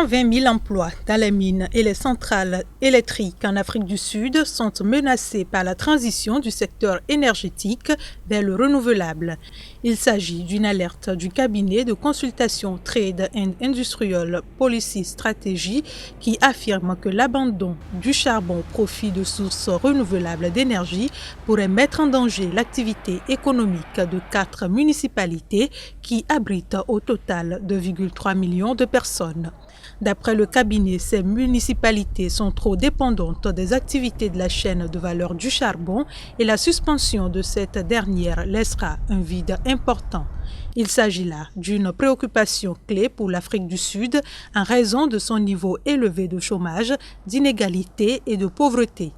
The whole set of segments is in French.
120 000 emplois dans les mines et les centrales électriques en Afrique du Sud sont menacés par la transition du secteur énergétique vers le renouvelable. Il s'agit d'une alerte du cabinet de consultation Trade and Industrial Policy Strategy qui affirme que l'abandon du charbon au profit de sources renouvelables d'énergie pourrait mettre en danger l'activité économique de 4 municipalités qui abritent au total 2,3 millions de personnes. D'après le cabinet, ces municipalités sont trop dépendantes des activités de la chaîne de valeur du charbon et la suspension de cette dernière laissera un vide important. Il s'agit là d'une préoccupation clé pour l'Afrique du Sud en raison de son niveau élevé de chômage, d'inégalité et de pauvreté.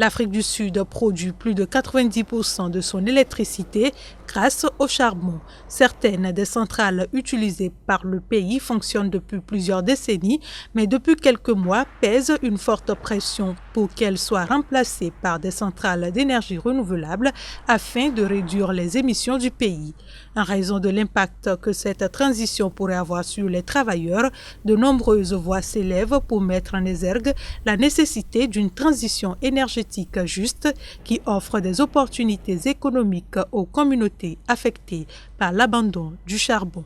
L'Afrique du Sud produit plus de 90% de son électricité grâce au charbon. Certaines des centrales utilisées par le pays fonctionnent depuis plusieurs décennies, mais depuis quelques mois pèse une forte pression pour qu'elles soient remplacées par des centrales d'énergie renouvelable afin de réduire les émissions du pays. En raison de l'impact que cette transition pourrait avoir sur les travailleurs, de nombreuses voix s'élèvent pour mettre en exergue la nécessité d'une transition énergétique juste qui offre des opportunités économiques aux communautés affectées par l'abandon du charbon.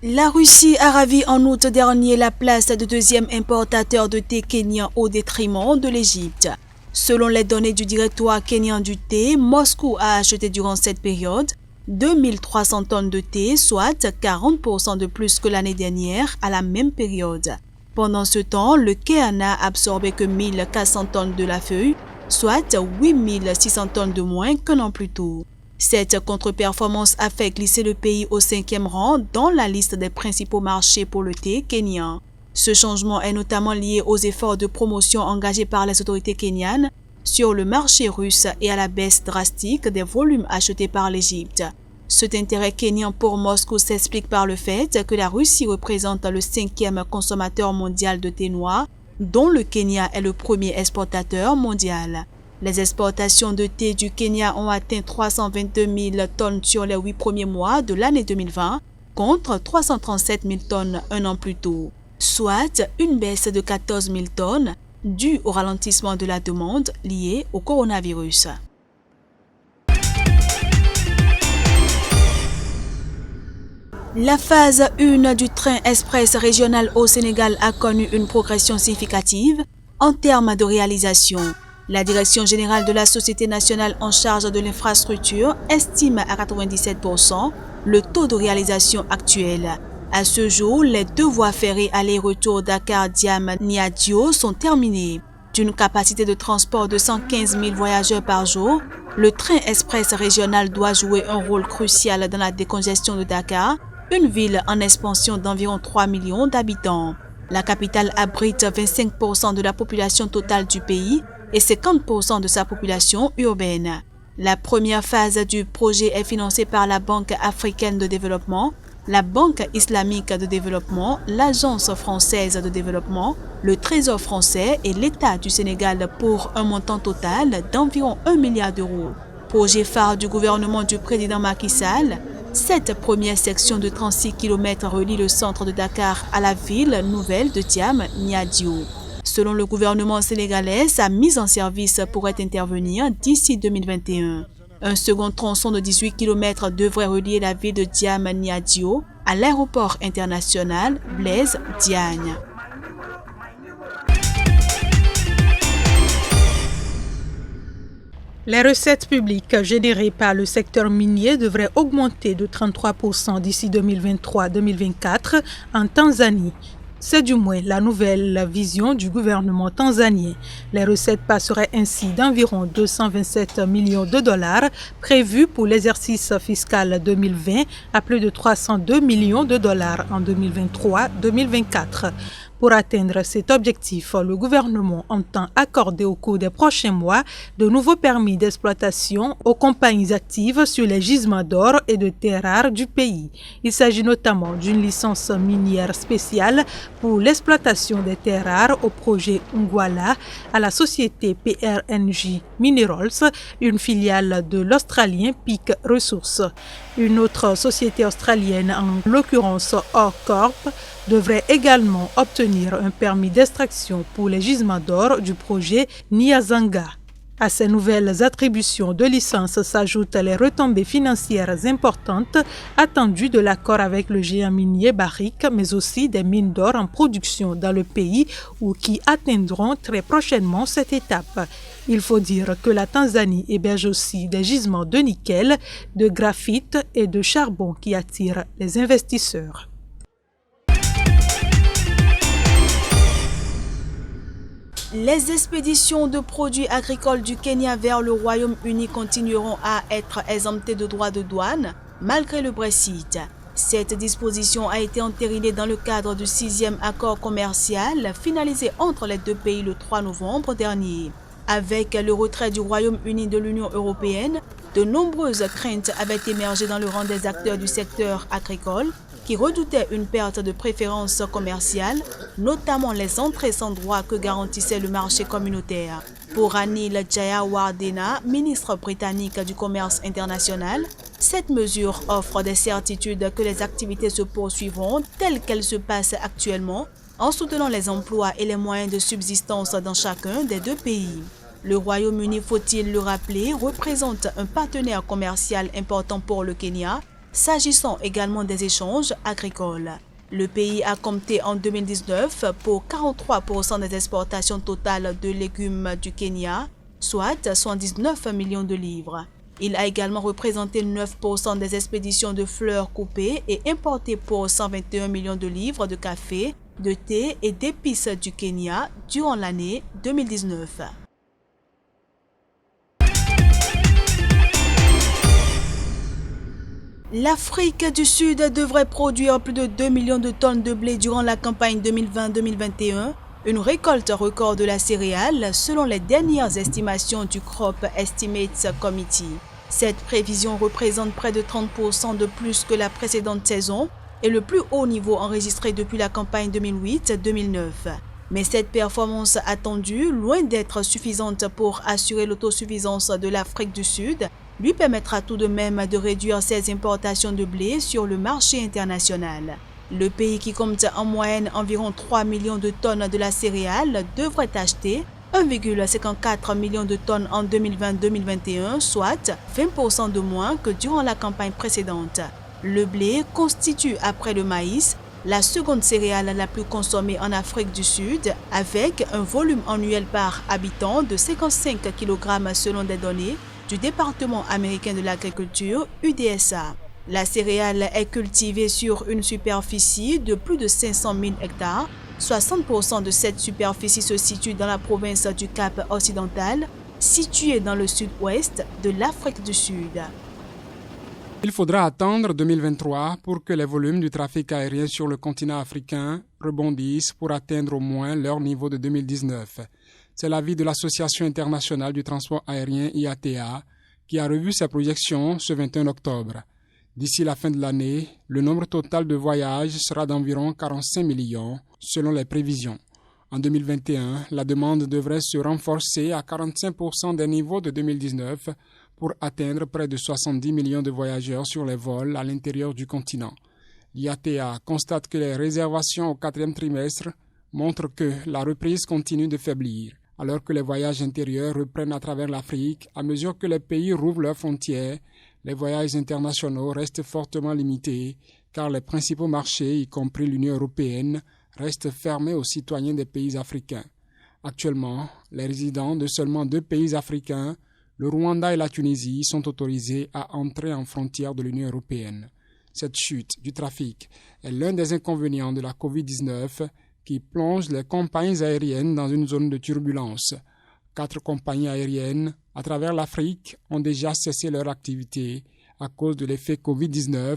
La Russie a ravi en août dernier la place de deuxième importateur de thé kenyan au détriment de l'Égypte. Selon les données du directoire kenyan du thé, Moscou a acheté durant cette période 2300 tonnes de thé, soit 40% de plus que l'année dernière à la même période. Pendant ce temps, le Kenya n'a absorbé que 1400 tonnes de la feuille, soit 8600 tonnes de moins qu'un an plus tôt. Cette contre-performance a fait glisser le pays au 5e rang dans la liste des principaux marchés pour le thé kenyan. Ce changement est notamment lié aux efforts de promotion engagés par les autorités kenyanes sur le marché russe et à la baisse drastique des volumes achetés par l'Égypte. Cet intérêt kenyan pour Moscou s'explique par le fait que la Russie représente le 5e consommateur mondial de thé noir, dont le Kenya est le premier exportateur mondial. Les exportations de thé du Kenya ont atteint 322 000 tonnes sur les 8 premiers mois de l'année 2020, contre 337 000 tonnes un an plus tôt, soit une baisse de 14 000 tonnes due au ralentissement de la demande liée au coronavirus. La phase 1 du train express régional au Sénégal a connu une progression significative en termes de réalisation. La Direction générale de la Société nationale en charge de l'infrastructure estime à 97% le taux de réalisation actuel. À ce jour, les 2 voies ferrées aller-retour Dakar-Diam-Niadio sont terminées. D'une capacité de transport de 115 000 voyageurs par jour, le train express régional doit jouer un rôle crucial dans la décongestion de Dakar, une ville en expansion d'environ 3 millions d'habitants. La capitale abrite 25% de la population totale du pays et 50% de sa population urbaine. La première phase du projet est financée par la Banque africaine de développement, la Banque islamique de développement, l'Agence française de développement, le Trésor français et l'État du Sénégal pour un montant total d'environ 1 milliard d'euros. Projet phare du gouvernement du président Macky Sall, cette première section de 36 km relie le centre de Dakar à la ville nouvelle de Diam-Niadio. Selon le gouvernement sénégalais, sa mise en service pourrait intervenir d'ici 2021. Un second tronçon de 18 km devrait relier la ville de Diam-Niadio à l'aéroport international Blaise Diagne. Les recettes publiques générées par le secteur minier devraient augmenter de 33% d'ici 2023-2024 en Tanzanie. C'est du moins la nouvelle vision du gouvernement tanzanien. Les recettes passeraient ainsi d'environ 227 millions de dollars prévus pour l'exercice fiscal 2020 à plus de 302 millions de dollars en 2023-2024. Pour atteindre cet objectif, le gouvernement entend accorder au cours des prochains mois de nouveaux permis d'exploitation aux compagnies actives sur les gisements d'or et de terres rares du pays. Il s'agit notamment d'une licence minière spéciale pour l'exploitation des terres rares au projet Ngwala à la société PRNJ Minerals, une filiale de l'Australien Peak Resources. Une autre société australienne, en l'occurrence OreCorp, devrait également obtenir un permis d'extraction pour les gisements d'or du projet Nyazaga. À ces nouvelles attributions de licence s'ajoutent les retombées financières importantes attendues de l'accord avec le géant minier Barrick, mais aussi des mines d'or en production dans le pays ou qui atteindront très prochainement cette étape. Il faut dire que la Tanzanie héberge aussi des gisements de nickel, de graphite et de charbon qui attirent les investisseurs. Les expéditions de produits agricoles du Kenya vers le Royaume-Uni continueront à être exemptées de droits de douane malgré le Brexit. Cette disposition a été entérinée dans le cadre du 6e accord commercial finalisé entre les deux pays le 3 novembre dernier. Avec le retrait du Royaume-Uni de l'Union européenne, de nombreuses craintes avaient émergé dans le rang des acteurs du secteur agricole qui redoutaient une perte de préférence commerciale, notamment les entrées sans droit que garantissait le marché communautaire. Pour Anil Jayawardena, ministre britannique du commerce international, cette mesure offre des certitudes que les activités se poursuivront telles qu'elles se passent actuellement, en soutenant les emplois et les moyens de subsistance dans chacun des deux pays. Le Royaume-Uni, faut-il le rappeler, représente un partenaire commercial important pour le Kenya, s'agissant également des échanges agricoles. Le pays a compté en 2019 pour 43% des exportations totales de légumes du Kenya, soit 119 millions de livres. Il a également représenté 9% des expéditions de fleurs coupées et importé pour 121 millions de livres de café, de thé et d'épices du Kenya durant l'année 2019. L'Afrique du Sud devrait produire plus de 2 millions de tonnes de blé durant la campagne 2020-2021, une récolte record de la céréale selon les dernières estimations du Crop Estimates Committee. Cette prévision représente près de 30% de plus que la précédente saison et le plus haut niveau enregistré depuis la campagne 2008-2009. Mais cette performance attendue, loin d'être suffisante pour assurer l'autosuffisance de l'Afrique du Sud, lui permettra tout de même de réduire ses importations de blé sur le marché international. Le pays qui compte en moyenne environ 3 millions de tonnes de la céréale devrait acheter 1,54 million de tonnes en 2020-2021, soit 20% de moins que durant la campagne précédente. Le blé constitue, après le maïs, la seconde céréale la plus consommée en Afrique du Sud, avec un volume annuel par habitant de 55 kg selon des données du département américain de l'agriculture, UDSA. La céréale est cultivée sur une superficie de plus de 500 000 hectares. 60% de cette superficie se situe dans la province du Cap occidental, située dans le sud-ouest de l'Afrique du Sud. Il faudra attendre 2023 pour que les volumes du trafic aérien sur le continent africain rebondissent pour atteindre au moins leur niveau de 2019. C'est l'avis de l'Association internationale du transport aérien IATA qui a revu ses projections ce 21 octobre. D'ici la fin de l'année, le nombre total de voyages sera d'environ 45 millions selon les prévisions. En 2021, la demande devrait se renforcer à 45% des niveaux de 2019 pour atteindre près de 70 millions de voyageurs sur les vols à l'intérieur du continent. L'IATA constate que les réservations au 4e trimestre montrent que la reprise continue de faiblir, alors que les voyages intérieurs reprennent à travers l'Afrique. À mesure que les pays rouvrent leurs frontières, les voyages internationaux restent fortement limités, car les principaux marchés, y compris l'Union européenne, restent fermés aux citoyens des pays africains. Actuellement, les résidents de seulement 2 pays africains, le Rwanda et la Tunisie, sont autorisés à entrer en frontière de l'Union européenne. Cette chute du trafic est l'un des inconvénients de la COVID-19 qui plonge les compagnies aériennes dans une zone de turbulence. 4 compagnies aériennes à travers l'Afrique ont déjà cessé leur activité à cause de l'effet COVID-19.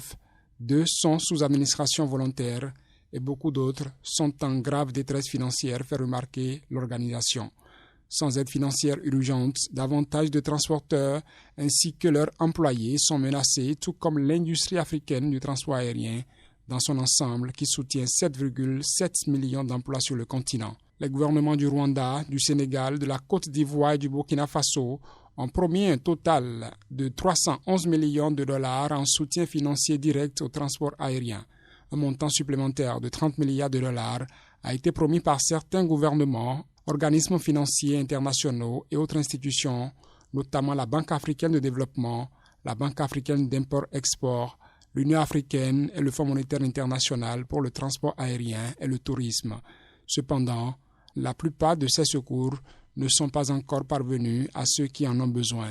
2 sont sous administration volontaire et beaucoup d'autres sont en grave détresse financière, fait remarquer l'organisation. Sans aide financière urgente, davantage de transporteurs ainsi que leurs employés sont menacés, tout comme l'industrie africaine du transport aérien dans son ensemble qui soutient 7,7 millions d'emplois sur le continent. Les gouvernements du Rwanda, du Sénégal, de la Côte d'Ivoire et du Burkina Faso ont promis un total de 311 millions de dollars en soutien financier direct au transport aérien. Un montant supplémentaire de 30 milliards de dollars a été promis par certains gouvernements, organismes financiers internationaux et autres institutions, notamment la Banque africaine de développement, la Banque africaine d'import-export, l'Union africaine et le Fonds monétaire international pour le transport aérien et le tourisme. Cependant, la plupart de ces secours ne sont pas encore parvenus à ceux qui en ont besoin,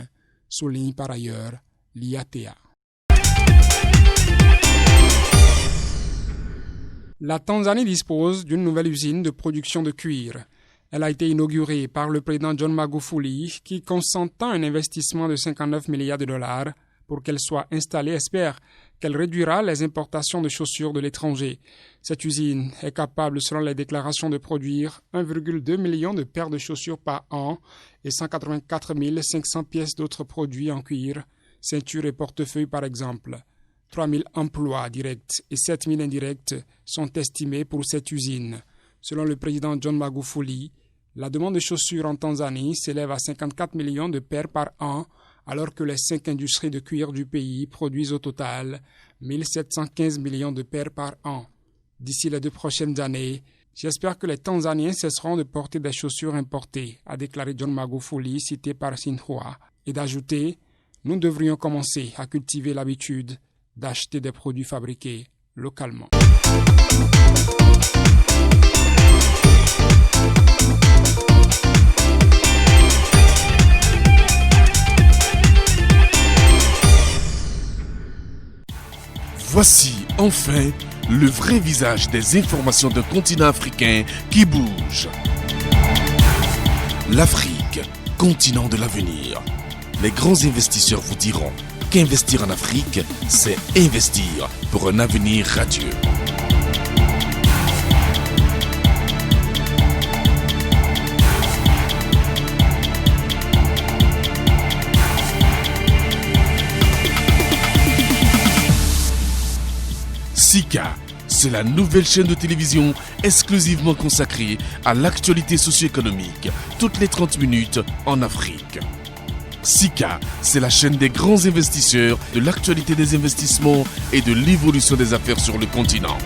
souligne par ailleurs l'IATA. La Tanzanie dispose d'une nouvelle usine de production de cuir. Elle a été inaugurée par le président John Magufuli qui, consentant un investissement de 59 milliards de dollars pour qu'elle soit installée, espère qu'elle réduira les importations de chaussures de l'étranger. Cette usine est capable, selon les déclarations, de produire 1,2 million de paires de chaussures par an et 184 500 pièces d'autres produits en cuir, ceintures et portefeuilles par exemple. 3 000 emplois directs et 7 000 indirects sont estimés pour cette usine. Selon le président John Magufuli, la demande de chaussures en Tanzanie s'élève à 54 millions de paires par an, alors que les 5 industries de cuir du pays produisent au total 1 715 millions de paires par an. D'ici les 2 prochaines années, j'espère que les Tanzaniens cesseront de porter des chaussures importées, a déclaré John Magufuli, cité par Xinhua, et d'ajouter « Nous devrions commencer à cultiver l'habitude d'acheter des produits fabriqués localement. » Voici enfin le vrai visage des informations d'un continent africain qui bouge. L'Afrique, continent de l'avenir. Les grands investisseurs vous diront qu'investir en Afrique, c'est investir pour un avenir radieux. Sika, c'est la nouvelle chaîne de télévision exclusivement consacrée à l'actualité socio-économique, toutes les 30 minutes en Afrique. Sika, c'est la chaîne des grands investisseurs, de l'actualité des investissements et de l'évolution des affaires sur le continent.